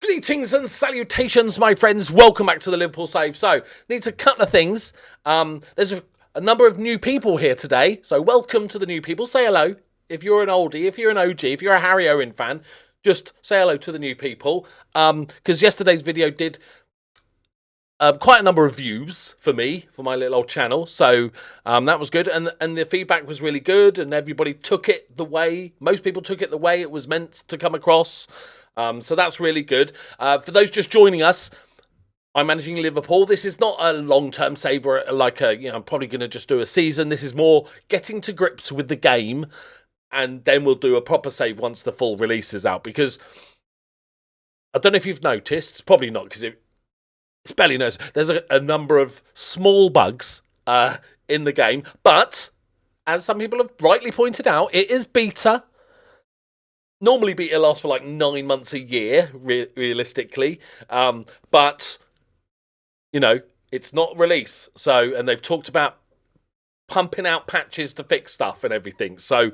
Greetings and salutations, my friends. Welcome back to the Liverpool Save. So, need a couple of things. There's a number of new people here today. So, welcome to the new people. Say hello. If you're an oldie, if you're an OG, if you're a Harry Owen fan, just say hello to the new people. Because yesterday's video did quite a number of views for me, for my little old channel. So, that was good. And the feedback was really good. And everybody took it the way, most people took it the way it was meant to come across. So that's really good. For those just joining us, I'm managing Liverpool. This is not a long-term save or like I'm probably going to just do a season. This is more getting to grips with the game, and then we'll do a proper save once the full release is out. Because I don't know if you've noticed, probably not, because it's barely noticed. There's a number of small bugs in the game, but as some people have rightly pointed out, it is beta. Normally beta lasts for like 9 months a year, realistically. But, you know, it's not release. So, and they've talked about pumping out patches to fix stuff and everything. So,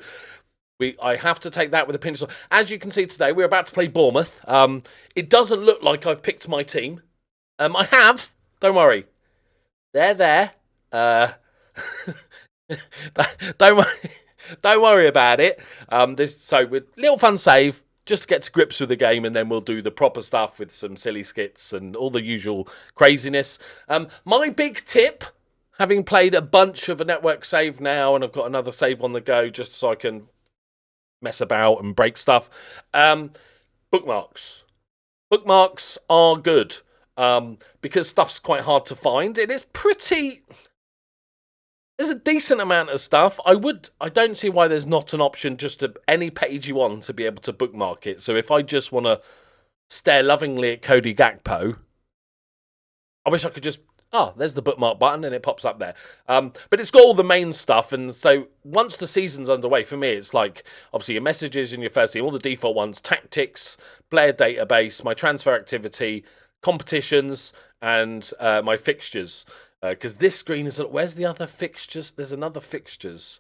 I have to take that with a pinch of salt. As you can see today, we're about to play Bournemouth. It doesn't look like I've picked my team. I have. Don't worry. They're there. Don't worry. Don't worry about it. So with little fun save, just to get to grips with the game, and then we'll do the proper stuff with some silly skits and all the usual craziness. My big tip, having played a bunch of a network save now, and I've got another save on the go just so I can mess about and break stuff. Bookmarks. Bookmarks are good because stuff's quite hard to find. It is pretty... There's a decent amount of stuff. I don't see why there's not an option just to any page you want to be able to bookmark it. So if I just want to stare lovingly at Cody Gakpo, I wish I could just, there's the bookmark button and it pops up there. But it's got all the main stuff. And so once the season's underway, for me, it's like, obviously your messages in your first team, all the default ones, tactics, player database, my transfer activity, competitions, and my fixtures. Because this screen is... Where's the other fixtures? There's another fixtures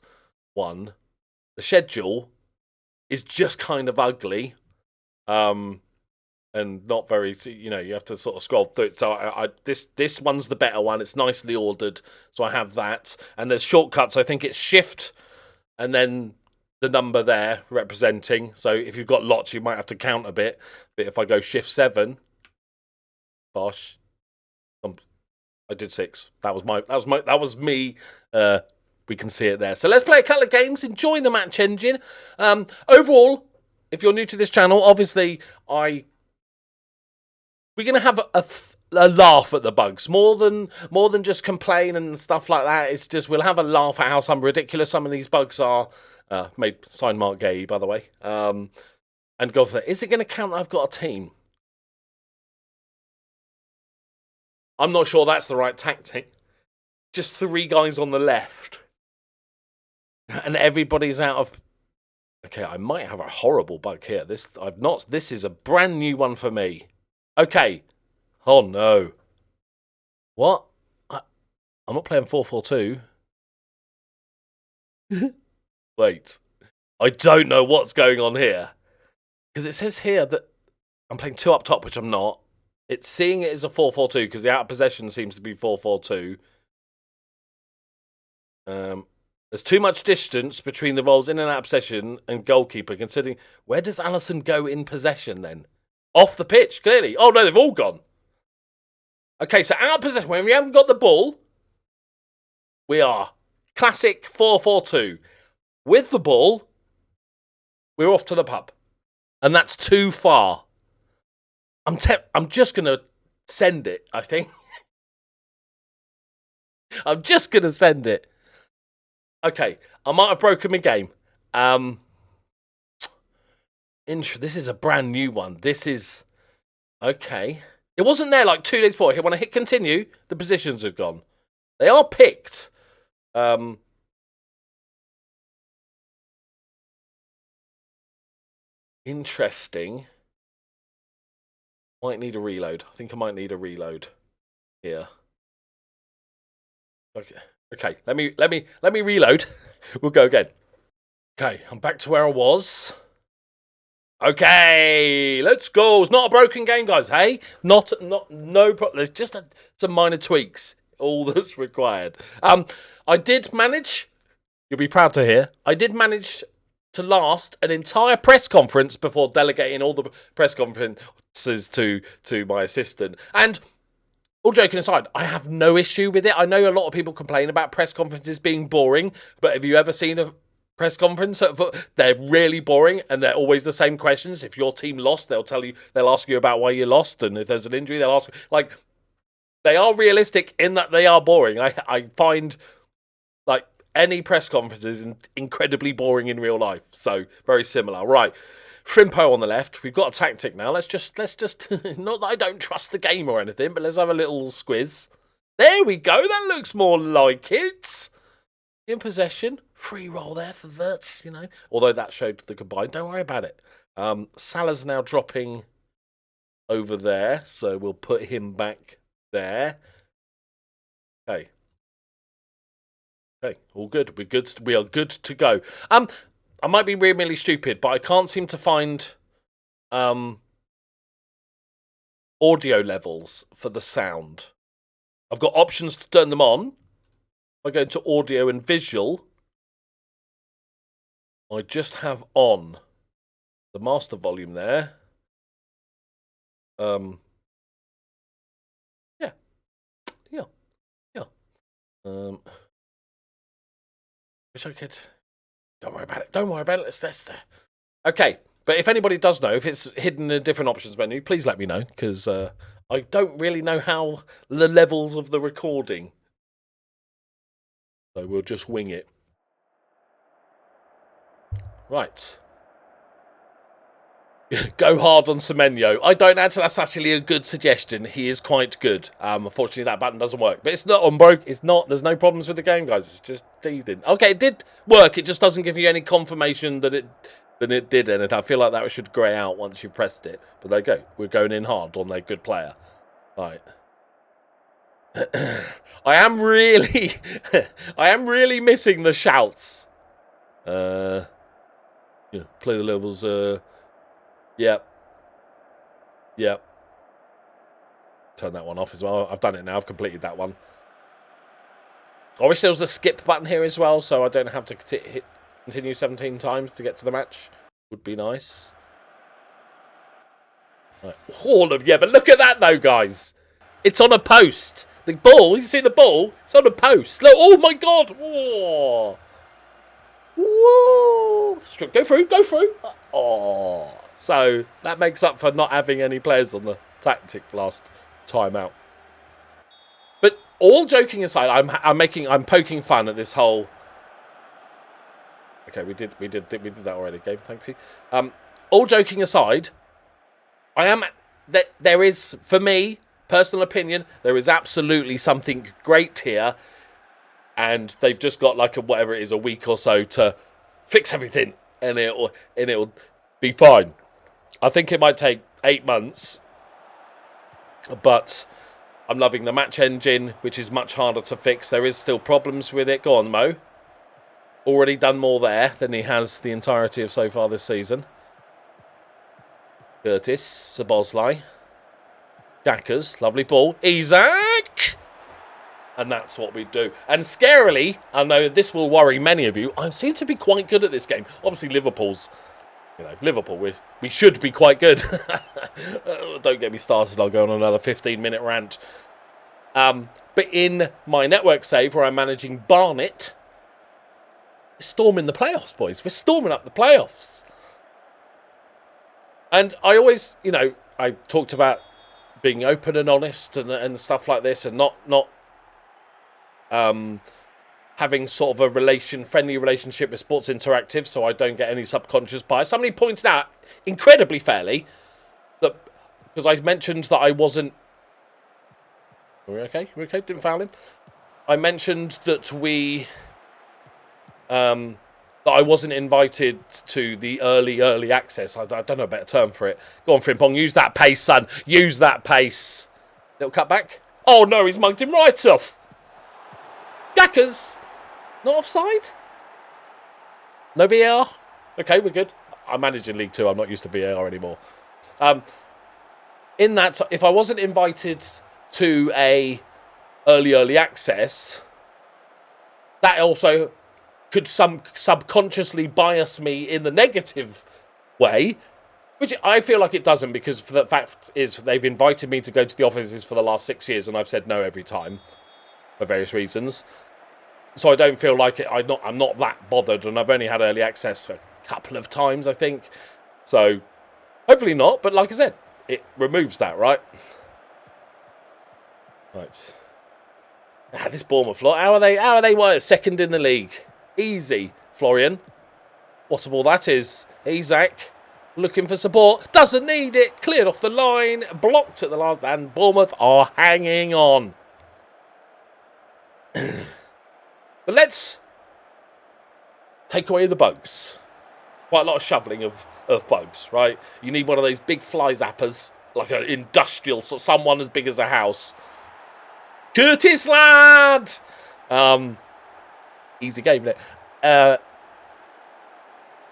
one. The schedule is just kind of ugly. And not very... You have to sort of scroll through it. So this one's the better one. It's nicely ordered. So I have that. And there's shortcuts. I think it's shift and then the number there representing. So if you've got lots, you might have to count a bit. But if I go shift 7... Bosh... I did 6. That was me. We can see it there. So let's play a couple of games. Enjoy the match engine. Overall, if you're new to this channel, obviously we're gonna have a laugh at the bugs more than just complain and stuff like that. It's just we'll have a laugh at how ridiculous some of these bugs are. Made sign Mark Gay, by the way. And go for that. Is it going to count that I've got a team? I'm not sure that's the right tactic. Just 3 guys on the left. And everybody's out of... Okay, I might have a horrible bug here. This is a brand new one for me. Okay. Oh, no. What? I'm not playing 4-4-2. Wait. I don't know what's going on here. Because it says here that I'm playing 2 up top, which I'm not. It's seeing it as a 4-4-2 because the out of possession seems to be 4-4-2. There's too much distance between the roles in and out of possession and goalkeeper, considering... Where does Alisson go in possession, then? Off the pitch, clearly. Oh, no, they've all gone. Okay, so out of possession, when we haven't got the ball, we are classic 4-4-2. With the ball, we're off to the pub. And that's too far. I'm just going to send it, I think. I'm just going to send it. Okay, I might have broken my game. This is a brand new one. This is... Okay. It wasn't there like 2 days before. When I hit continue, the positions have gone. They are picked. Interesting. Might need a reload. I think I might need a reload here. Okay. Let me reload. We'll go again. Okay, I'm back to where I was. Okay, let's go. It's not a broken game, guys. Hey, no problem. There's just some minor tweaks. All that's required. I did manage. You'll be proud to hear. I did manage to last an entire press conference before delegating all the press conferences to my assistant. And all joking aside, I have no issue with it. I know a lot of people complain about press conferences being boring, but have you ever seen a press conference? They're really boring, and they're always the same questions. If your team lost, they'll ask you about why you lost, and if there's an injury, they'll ask. Like, they are realistic in that they are boring. I find like any press conference is incredibly boring in real life. So very similar, right? Shrimpo on the left. We've got a tactic now. Let's just not that I don't trust the game or anything, but let's have a little squiz. There we go. That looks more like it. In possession. Free roll there for Verts, you know. Although that showed the combine. Don't worry about it. Salah's now dropping over there, so we'll put him back there. Okay. Okay, all good. We're good. We are good to go. I might be really stupid, but I can't seem to find audio levels for the sound. I've got options to turn them on. I go into audio and visual. I just have on the master volume there. Yeah. Wish I could. Don't worry about it. Don't worry about it. Let's. Okay, but if anybody does know, if it's hidden in a different options menu, please let me know, because I don't really know how the levels of the recording. So we'll just wing it. Right. Go hard on Semenyo. I don't actually. That's actually a good suggestion. He is quite good. Unfortunately, that button doesn't work. But it's not on broke. It's not. There's no problems with the game, guys. It's just teething. Okay, it did work. It just doesn't give you any confirmation that it did anything. I feel like that should grey out once you've pressed it. But there you go. We're going in hard on their good player. Right. I am really missing the shouts. Yeah. Play the levels. Yep. Turn that one off as well. I've done it now. I've completed that one. I wish there was a skip button here as well, so I don't have to continue 17 times to get to the match. Would be nice. Right. All of yeah, but look at that though, guys. It's on a post. The ball. You see the ball? It's on a post. Look. Oh my God. Whoa. Whoa. Go through. Go through. Oh. So that makes up for not having any players on the tactic last time out. But all joking aside, I'm poking fun at this whole. Okay, we did that already. Game, thank you. All joking aside, there is, for me, personal opinion, there is absolutely something great here, and they've just got like whatever it is, a week or so to fix everything, and it'll be fine. I think it might take 8 months, but I'm loving the match engine, which is much harder to fix. There is still problems with it. Go on, Mo. Already done more there than he has the entirety of so far this season. Curtis, Szoboszlai. Jackers, lovely ball. Isaac! And that's what we do. And scarily, I know this will worry many of you, I seem to be quite good at this game. Obviously, Liverpool, we should be quite good. Don't get me started, I'll go on another 15-minute rant. But in my network save, where I'm managing Barnet, we're storming the playoffs, boys. We're storming up the playoffs. And I always, I talked about being open and honest and stuff like this, and not having sort of a friendly relationship with Sports Interactive, so I don't get any subconscious bias. Somebody pointed out, incredibly fairly, that because I mentioned that I wasn't. We're okay. We're okay. Didn't foul him. I mentioned that that I wasn't invited to the early access. I don't know a better term for it. Go on, Frimpong. Use that pace, son. Use that pace. Little cut back. Oh no, he's mugged him right off. Gackers. Not offside? No VAR? Okay, we're good. I'm managing League 2. I'm not used to VAR anymore. In that, if I wasn't invited to a early access, that also could subconsciously bias me in the negative way, which I feel like it doesn't, because for the fact is they've invited me to go to the offices for the last 6 years, and I've said no every time for various reasons. So I don't feel like it. I'm not that bothered, and I've only had early access a couple of times, I think. So hopefully not. But like I said, it removes that, right? Right. This Bournemouth lot. How are they? What, second in the league? Easy, Florian. What a ball that is. Isaac looking for support. Doesn't need it. Cleared off the line. Blocked at the last. And Bournemouth are hanging on. But let's take away the bugs. Quite a lot of shoveling of bugs, right? You need one of those big fly zappers, like an industrial, so someone as big as a house. Curtis, lad! Easy game, isn't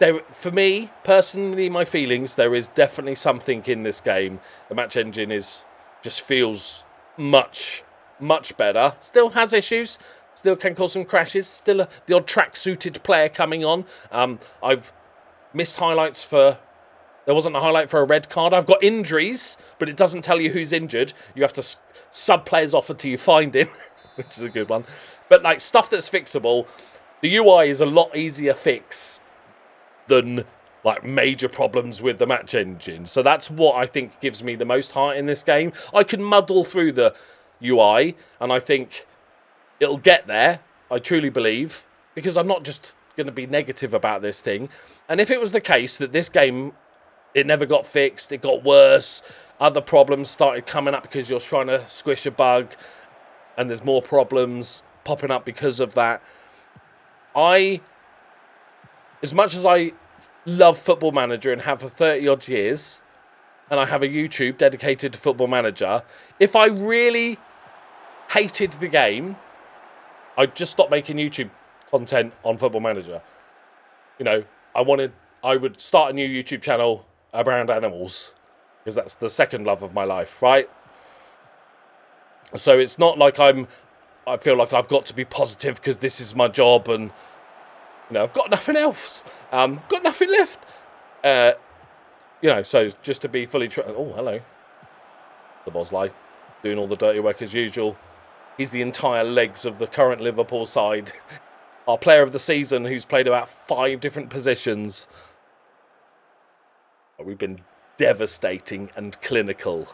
it? For me, personally, my feelings, there is definitely something in this game. The match engine just feels much, much better. Still has issues. Still can cause some crashes. Still the odd track-suited player coming on. I've missed highlights for... There wasn't a highlight for a red card. I've got injuries, but it doesn't tell you who's injured. You have to sub players off until you find him, which is a good one. But like stuff that's fixable, the UI is a lot easier fix than like major problems with the match engine. So that's what I think gives me the most heart in this game. I can muddle through the UI, and I think it'll get there. I truly believe, because I'm not just going to be negative about this thing. And if it was the case that this game, it never got fixed, it got worse, other problems started coming up because you're trying to squish a bug, and there's more problems popping up because of that. As much as I love Football Manager and have for 30 odd years, and I have a YouTube dedicated to Football Manager, if I really hated the game, I'd just stop making YouTube content on Football Manager. You know, I would start a new YouTube channel around animals, because that's the second love of my life, right? So it's not like I feel like I've got to be positive because this is my job, and you know, I've got nothing else. Got nothing left. You know, so just to be fully... Oh, hello. The Bosley doing all the dirty work as usual. He's the entire legs of the current Liverpool side. Our player of the season, who's played about 5 different positions. We've been devastating and clinical.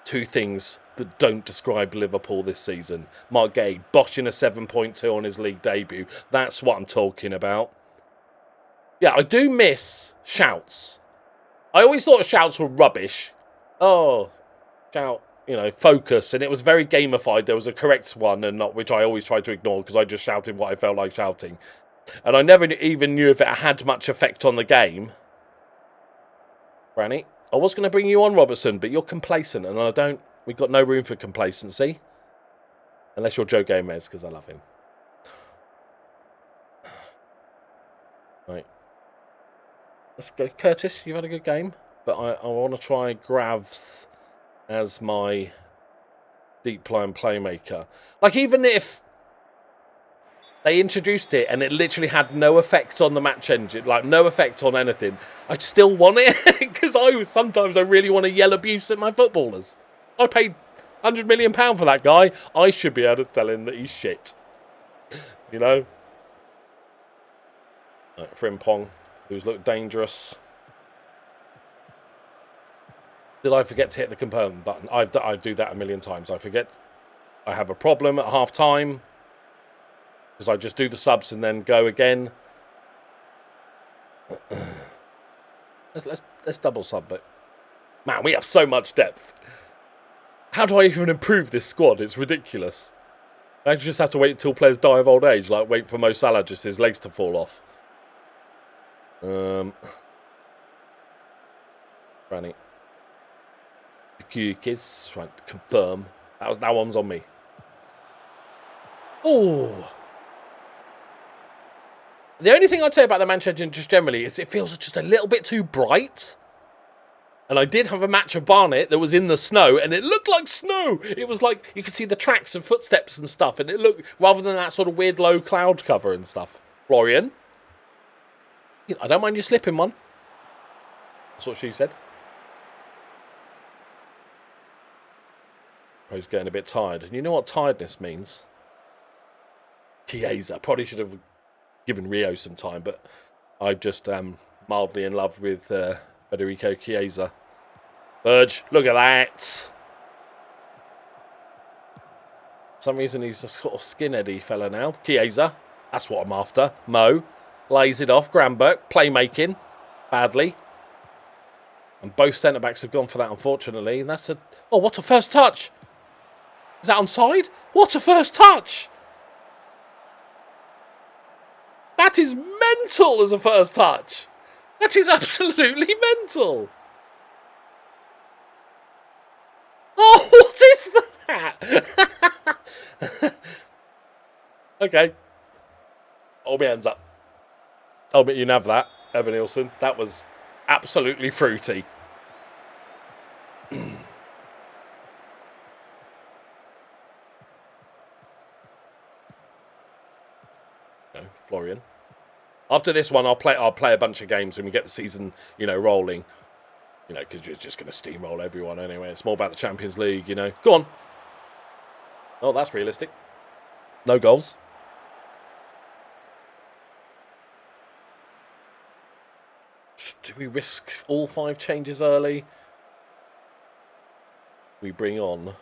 2 things that don't describe Liverpool this season. Mark Gay boshing a 7.2 on his league debut. That's what I'm talking about. Yeah, I do miss shouts. I always thought shouts were rubbish. Oh, shout, you know, focus. And it was very gamified. There was a correct one, and not which I always tried to ignore because I just shouted what I felt like shouting. And I never even knew if it had much effect on the game. Granny, I was going to bring you on, Robertson, but you're complacent, and we've got no room for complacency. Unless you're Joe Gomez, because I love him. Right. Let's go. Curtis, you've had a good game, but I want to try Gravs as my deep line playmaker. Like, even if they introduced it and it literally had no effect on the match engine, like no effect on anything, I'd still want it, because sometimes I really want to yell abuse at my footballers. I paid £100 million for that guy. I should be able to tell him that he's shit. You know? Right, Frimpong, who's looked dangerous. Did I forget to hit the confirm button? I do that a million times. I forget. I have a problem at half time, because I just do the subs and then go again. Let's double sub, but man, we have so much depth. How do I even improve this squad? It's ridiculous. I just have to wait until players die of old age, like wait for Mo Salah just his legs to fall off. Granny. Kukis, right, confirm. That one's on me. Oh. The only thing I'd say about the Manchester engine just generally is it feels just a little bit too bright. And I did have a match of Barnet that was in the snow, and it looked like snow. It was like you could see the tracks and footsteps and stuff, and it looked, rather than that sort of weird low cloud cover and stuff. Florian, I don't mind you slipping one. That's what she said. I was getting a bit tired, and you know what tiredness means? Chiesa. Probably should have given Rio some time, but I'm just mildly in love with Federico Chiesa. Burge, look at that. For some reason he's a sort of skinheady fella now. Chiesa, that's what I'm after. Mo, lays it off. Granberg, playmaking, badly. And both centre-backs have gone for that, unfortunately. And that's a... Oh, what a first touch. Is that onside? What a first touch. That is mental as a first touch. That is absolutely mental. Oh, what is that? Okay. Hold my hands up. I'll bet you can have that, Evan Nielsen. That was absolutely fruity. No, Florian. After this one, I'll play a bunch of games and we get the season, rolling. Because it's just going to steamroll everyone anyway. It's more about the Champions League, Go on. Oh, that's realistic. No goals. Do we risk all 5 changes early? We bring on...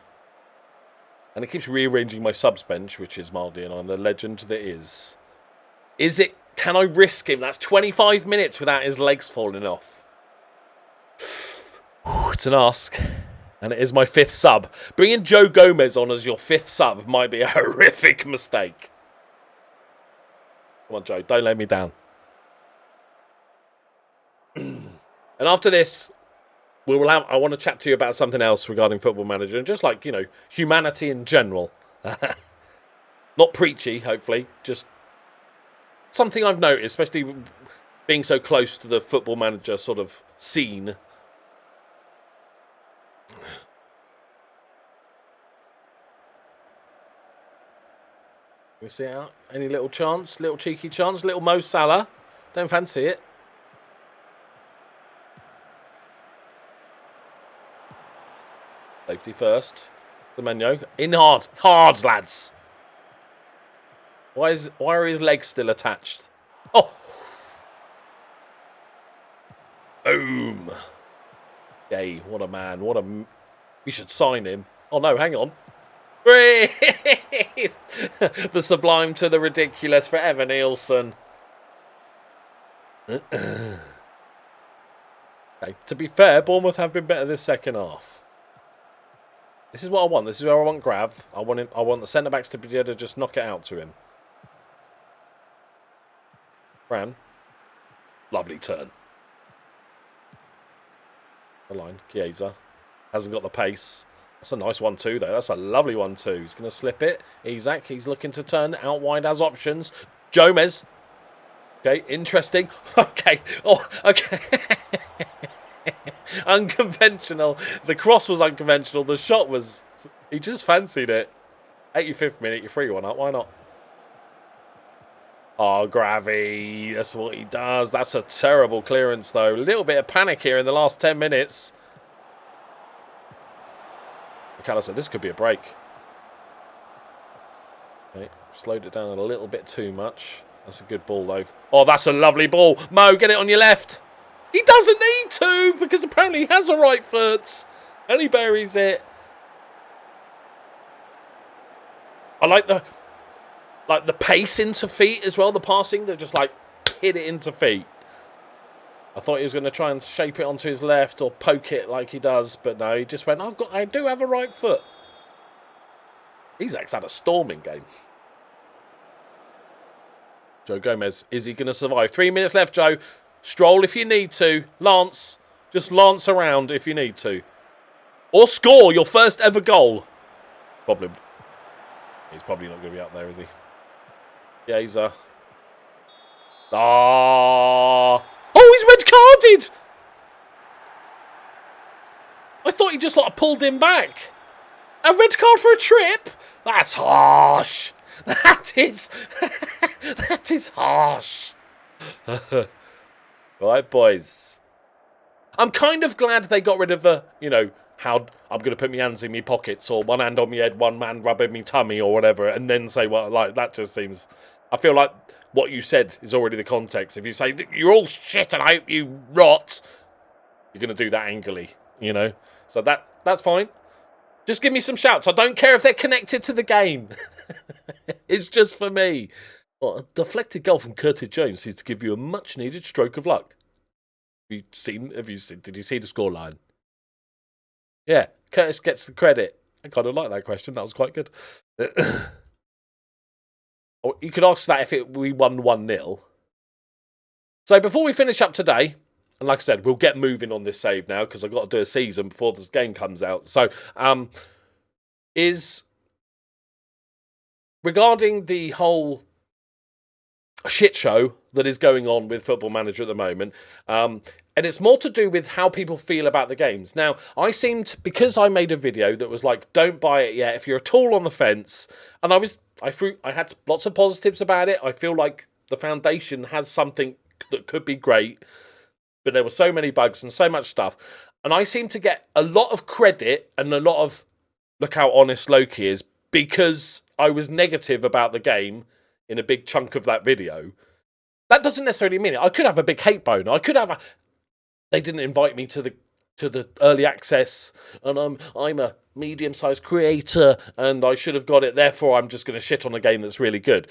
And it keeps rearranging my subs bench, which is mildly annoying. The legend that is. Is it... Can I risk him? That's 25 minutes without his legs falling off. It's an ask. And it is my 5th sub. Bringing Joe Gomez on as your 5th sub might be a horrific mistake. Come on, Joe. Don't let me down. And after this, I want to chat to you about something else regarding Football Manager. And just like, humanity in general. Not preachy, hopefully. Just something I've noticed, especially being so close to the Football Manager sort of scene. Can we see it out? Any little chance? Little cheeky chance? Little Mo Salah? Don't fancy it. Safety first. Semenyo. In hard. Hard, lads. Why are his legs still attached? Oh! Boom. Yay, what a man. We should sign him. Oh, no, hang on. The sublime to the ridiculous for Evan Nielsen. Okay, to be fair, Bournemouth have been better this second half. This is what I want. This is where I want Grav. I want the centre-backs to be able to just knock it out to him. Fran. Lovely turn. The line. Chiesa. Hasn't got the pace. That's a nice 1-2 though. That's a lovely 1-2. He's going to slip it. Isaac. He's looking to turn out wide as options. Gomez. Okay, interesting. Okay. Oh, okay. Unconventional. The cross was unconventional. The shot was... He just fancied it. 85th minute. You free one up. Why not? Oh, Gravy. That's what he does. That's a terrible clearance though. A little bit of panic here in the last 10 minutes. McAllister, this could be a break. Okay, slowed it down a little bit too much. That's a good ball, though. Oh, that's a lovely ball. Mo, get it on your left. He doesn't need to, because apparently he has a right foot. And he buries it. I like the pace into feet as well, the passing. They're just like, hit it into feet. I thought he was going to try and shape it onto his left or poke it like he does, but no, he just went, I do have a right foot. Isaac's had a storming game. Joe Gomez, is he going to survive? 3 minutes left, Joe. Stroll if you need to. Lance, just lance around if you need to. Or score your first ever goal. Problem. He's probably not going to be up there, is he? Chiesa. Oh, he's red carded. I thought he just like pulled him back. A red card for a trip? That's harsh. That is that is harsh. Right, boys. I'm kind of glad they got rid of the, how I'm going to put my hands in my pockets, or one hand on my head, one hand rubbing my tummy or whatever, and then say, well, like, that just seems... I feel like what you said is already the context. If you say, you're all shit and I hope you rot, you're going to do that angrily, So that's fine. Just give me some shouts. I don't care if they're connected to the game. It's just for me. Well, a deflected goal from Curtis Jones seems to give you a much-needed stroke of luck. Did you see the scoreline? Yeah, Curtis gets the credit. I kind of like that question. That was quite good. You could ask that if we won 1-0. So before we finish up today, and like I said, we'll get moving on this save now because I've got to do a season before this game comes out. So, is regarding the whole shit show that is going on with Football Manager at the moment, and it's more to do with how people feel about the games. Now, because I made a video that was like, don't buy it yet if you're at all on the fence, and I had lots of positives about it. I feel like the foundation has something that could be great, but there were so many bugs and so much stuff, and I seem to get a lot of credit and a lot of, look how honest Loki is, because I was negative about the game in a big chunk of that video. That doesn't necessarily mean it. I could have a big hate bone. I could have they didn't invite me to the early access, and I'm a medium-sized creator, and I should have got it, therefore I'm just going to shit on a game that's really good.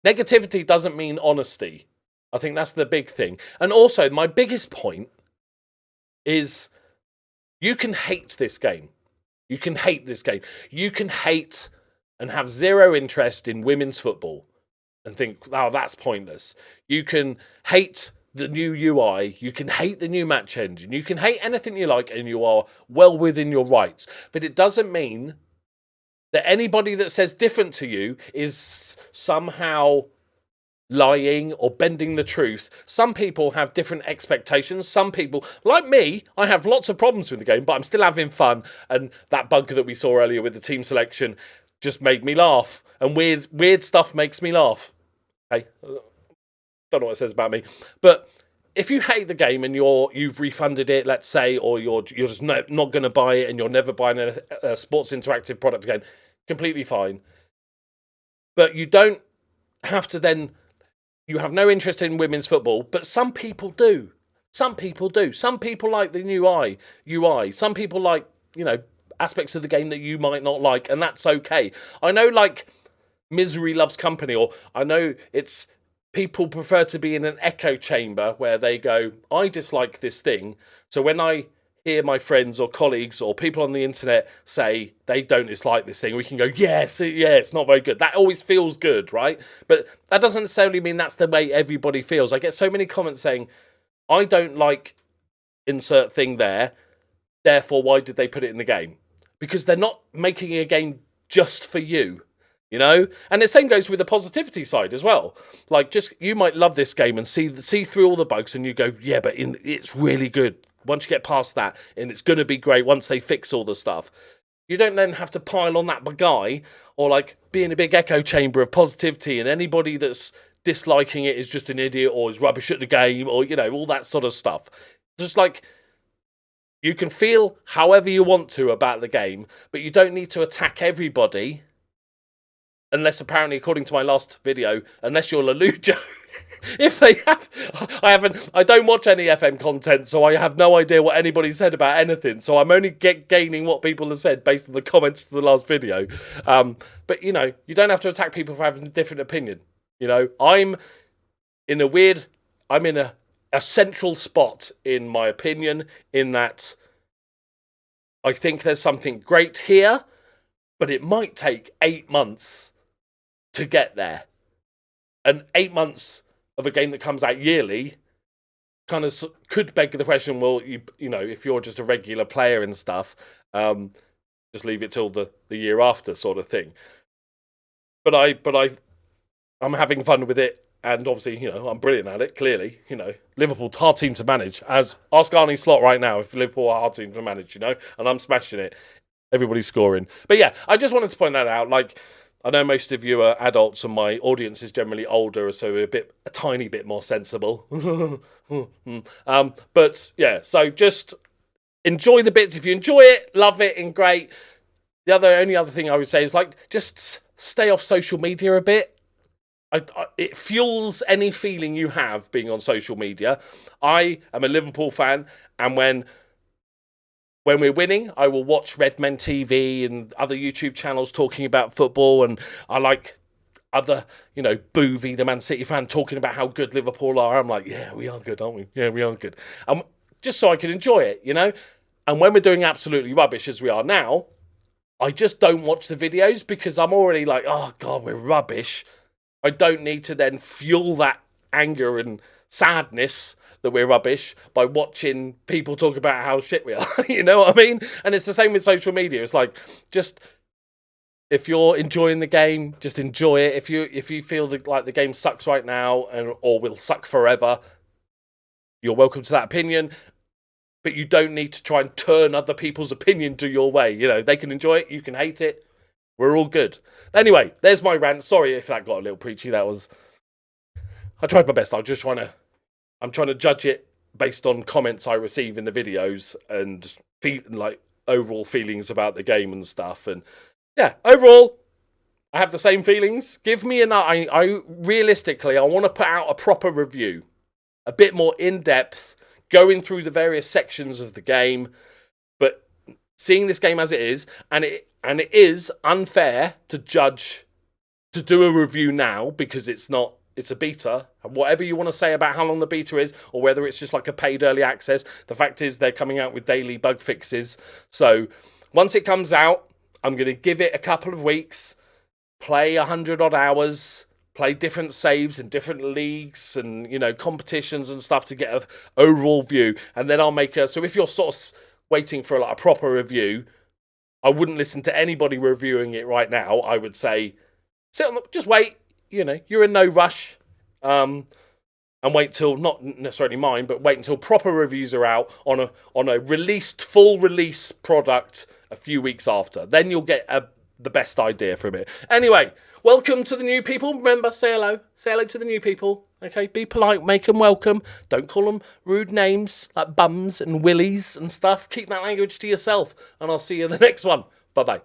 Negativity doesn't mean honesty. I think that's the big thing. And also, my biggest point is you can hate this game. You can hate this game. You can hate and have zero interest in women's football and think, oh, that's pointless. You can hate the new UI. You can hate the new match engine. You can hate anything you like, and you are well within your rights. But it doesn't mean that anybody that says different to you is somehow lying or bending the truth. Some people have different expectations. Some people, like me, I have lots of problems with the game, but I'm still having fun. And that bug that we saw earlier with the team selection just made me laugh. And weird stuff makes me laugh. Okay, don't know what it says about me. But if you hate the game and you've refunded it, let's say, or you're just not going to buy it and you're never buying a Sports Interactive product again, completely fine. But you don't have to then... You have no interest in women's football, but some people do. Some people do. Some people like the new UI. Some people like, aspects of the game that you might not like, and that's okay. I know, like, misery loves company, or I know it's people prefer to be in an echo chamber where they go, I dislike this thing, so when I hear my friends or colleagues or people on the internet say they don't dislike this thing, we can go, yes, it's not very good. That always feels good, right? But that doesn't necessarily mean that's the way everybody feels. I get so many comments saying, I don't like insert thing there, therefore why did they put it in the game? Because they're not making a game just for you, And the same goes with the positivity side as well. Like, just, you might love this game and see through all the bugs and you go, yeah, but it's really good. Once you get past that, and it's going to be great once they fix all the stuff. You don't then have to pile on that guy or like be in a big echo chamber of positivity, and anybody that's disliking it is just an idiot or is rubbish at the game or, all that sort of stuff. Just like, you can feel however you want to about the game, but you don't need to attack everybody. Unless, apparently, according to my last video, unless you're Lelujo. If they have... I don't watch any FM content, so I have no idea what anybody said about anything. So I'm only gaining what people have said based on the comments to the last video. But, you don't have to attack people for having a different opinion. I'm in a central spot in my opinion, in that I think there's something great here, but it might take 8 months to get there. And 8 months of a game that comes out yearly kind of could beg the question, well, if you're just a regular player and stuff, just leave it till the year after sort of thing. But I'm having fun with it. and obviously, you know, I'm brilliant at it, clearly. You know, Liverpool's hard team to manage. Ask Arnie Slot right now if Liverpool are hard team to manage, you know, and I'm smashing it. Everybody's scoring. But yeah, I just wanted to point that out. Like, I know most of you are adults and my audience is generally older, so we're a tiny bit more sensible. But yeah, so just enjoy the bits. If you enjoy it, love it, and great. The only other thing I would say is, like, just stay off social media a bit. It fuels any feeling you have being on social media. I am a Liverpool fan, and when we're winning, I will watch Redmen TV and other YouTube channels talking about football, and I like other, you know, Boovy, the Man City fan, talking about how good Liverpool are. I'm like, yeah, we are good, aren't we? Yeah, we are good. Just so I can enjoy it, you know? And when we're doing absolutely rubbish, as we are now, I just don't watch the videos because I'm already like, oh, God, we're rubbish. I don't need to then fuel that anger and sadness that we're rubbish by watching people talk about how shit we are. You know what I mean? And it's the same with social media. It's like, just, if you're enjoying the game, just enjoy it. If you feel like the game sucks right now or will suck forever, you're welcome to that opinion. But you don't need to try and turn other people's opinion to your way. You know, they can enjoy it, you can hate it. We're all good. Anyway, there's my rant. Sorry if that got a little preachy. I tried my best. I'm trying to judge it based on comments I receive in the videos and like overall feelings about the game and stuff. And yeah, overall, I have the same feelings. Give me realistically, I want to put out a proper review, a bit more in depth, going through the various sections of the game, but seeing this game as it is, and it is unfair to do a review now because it's a beta. Whatever you want to say about how long the beta is, or whether it's just like a paid early access, the fact is they're coming out with daily bug fixes. So once it comes out, I'm going to give it a couple of weeks, play 100 odd hours, play different saves in different leagues and, you know, competitions and stuff to get an overall view. And then I'll make so if you're sort of waiting for like a proper review, I wouldn't listen to anybody reviewing it right now. I would say, just wait. You know, you're in no rush, and wait till, not necessarily mine, but wait until proper reviews are out on a full release product a few weeks after. Then you'll get the best idea from it. Anyway, welcome to the new people. Remember, say hello. Say hello to the new people. Okay, be polite, make them welcome. Don't call them rude names like bums and willies and stuff. Keep that language to yourself, and I'll see you in the next one. Bye-bye.